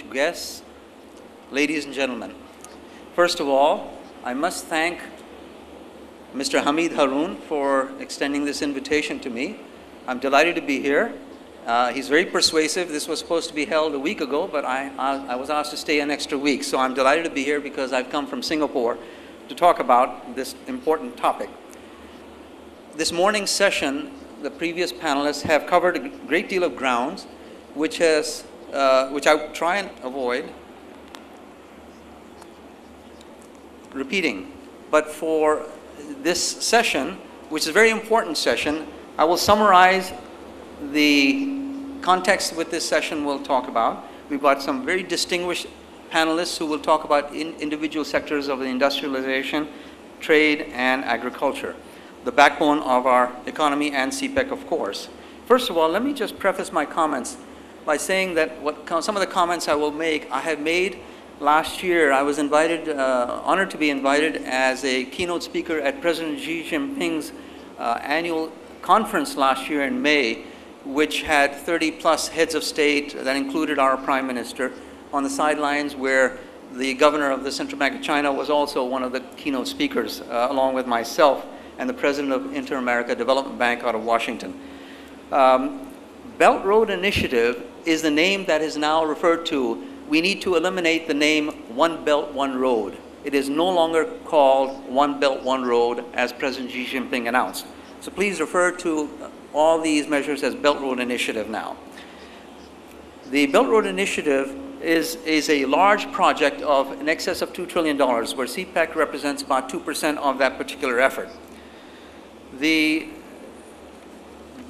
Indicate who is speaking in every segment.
Speaker 1: guests, ladies and gentlemen. First of all, I must thank Mr. Hamid Haroon for extending this invitation to me. I'm delighted to be here. He's very persuasive. This was supposed to be held a week ago, but I was asked to stay an extra week. So I'm delighted to be here because I've come from Singapore to talk about this important topic. This morning's session, the previous panelists have covered a great deal of ground, which I try and avoid repeating. But for this session, which is a very important session, I will summarize the context with this session we'll talk about. We've got some very distinguished panelists who will talk about individual sectors of the industrialization, trade, and agriculture, the backbone of our economy and CPEC, of course. First of all, let me just preface my comments by saying that some of the comments I will make, I have made last year. I was invited, honored to be invited as a keynote speaker at President Xi Jinping's annual conference last year in May, which had 30+ heads of state that included our Prime Minister on the sidelines, where the governor of the Central Bank of China was also one of the keynote speakers, along with myself and the president of Inter-America Development Bank out of Washington. Belt Road Initiative is the name that is now referred to. We need to eliminate the name One Belt, One Road. It is no longer called One Belt, One Road, as President Xi Jinping announced. So please refer to all these measures as Belt Road Initiative now. The Belt Road Initiative is a large project of in excess of $2 trillion, where CPEC represents about 2% of that particular effort. The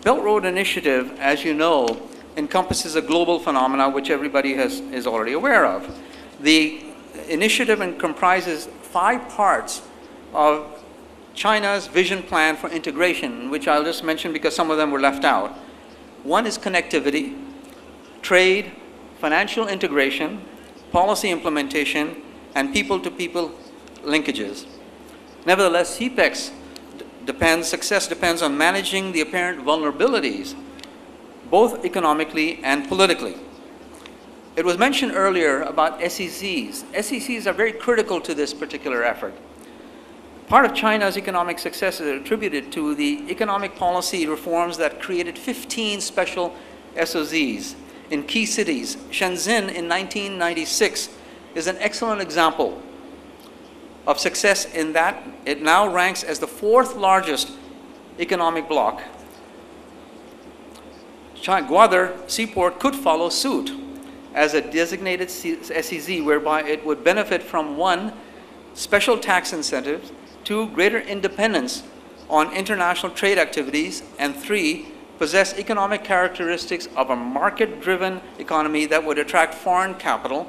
Speaker 1: Belt Road Initiative, as you know, encompasses a global phenomena which everybody is already aware of. The initiative comprises 5 parts of China's vision plan for integration, which I'll just mention because some of them were left out. One is connectivity, trade, financial integration, policy implementation, and people-to-people linkages. Nevertheless, CPEC's success depends on managing the apparent vulnerabilities, both economically and politically. It was mentioned earlier about SEZs. SEZs are very critical to this particular effort. Part of China's economic success is attributed to the economic policy reforms that created 15 special SOZs in key cities. Shenzhen in 1996 is an excellent example of success in that it now ranks as the 4th largest economic bloc. Gwadar Seaport could follow suit as a designated SEZ, whereby it would benefit from 1, special tax incentives, 2, greater independence on international trade activities, and 3, possess economic characteristics of a market-driven economy that would attract foreign capital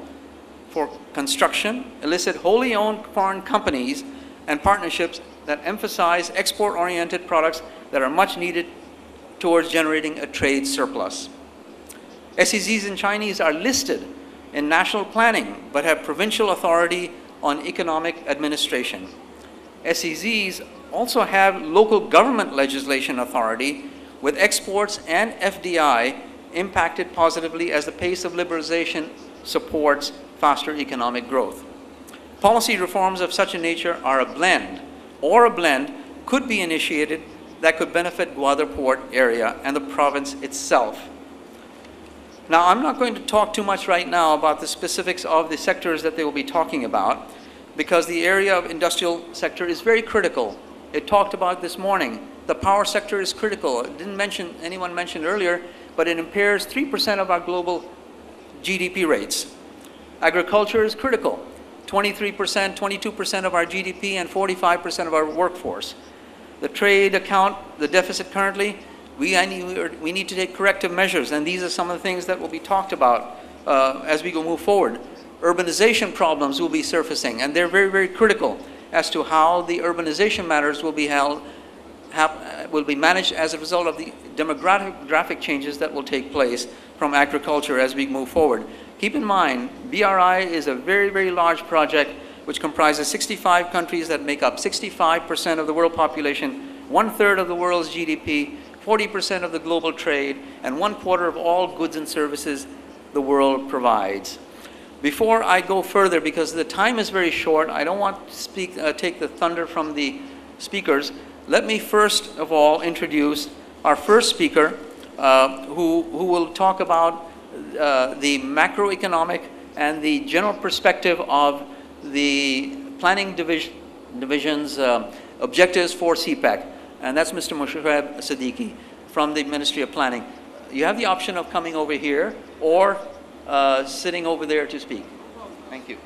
Speaker 1: for construction, elicit wholly owned foreign companies, and partnerships that emphasize export-oriented products that are much needed towards generating a trade surplus. SEZs in Chinese are listed in national planning, but have provincial authority on economic administration. SEZs also have local government legislation authority, with exports and FDI impacted positively as the pace of liberalization supports faster economic growth. Policy reforms of such a nature are a blend could be initiated that could benefit Gwadar Port area and the province itself. Now, I'm not going to talk too much right now about the specifics of the sectors that they will be talking about, because the area of industrial sector is very critical. It talked about this morning. The power sector is critical. Anyone mentioned earlier, but it impairs 3% of our global GDP rates. Agriculture is critical. 23%, 22% of our GDP and 45% of our workforce. The trade account, the deficit currently, we need to take corrective measures, and these are some of the things that will be talked about as we move forward. Urbanization problems will be surfacing, and they're very, very critical as to how the urbanization matters will be managed as a result of the demographic changes that will take place from agriculture as we move forward. Keep in mind, BRI is a very, very large project which comprises 65 countries that make up 65% of the world population, 1/3 of the world's GDP, 40% of the global trade, and 1/4 of all goods and services the world provides. Before I go further, because the time is very short, I don't want to take the thunder from the speakers. Let me first of all introduce our first speaker, who will talk about the macroeconomic and the general perspective of the planning division's objectives for CPEC. And that's Mr. Musharraf Siddiqui from the Ministry of Planning. You have the option of coming over here or sitting over there to speak. Thank you.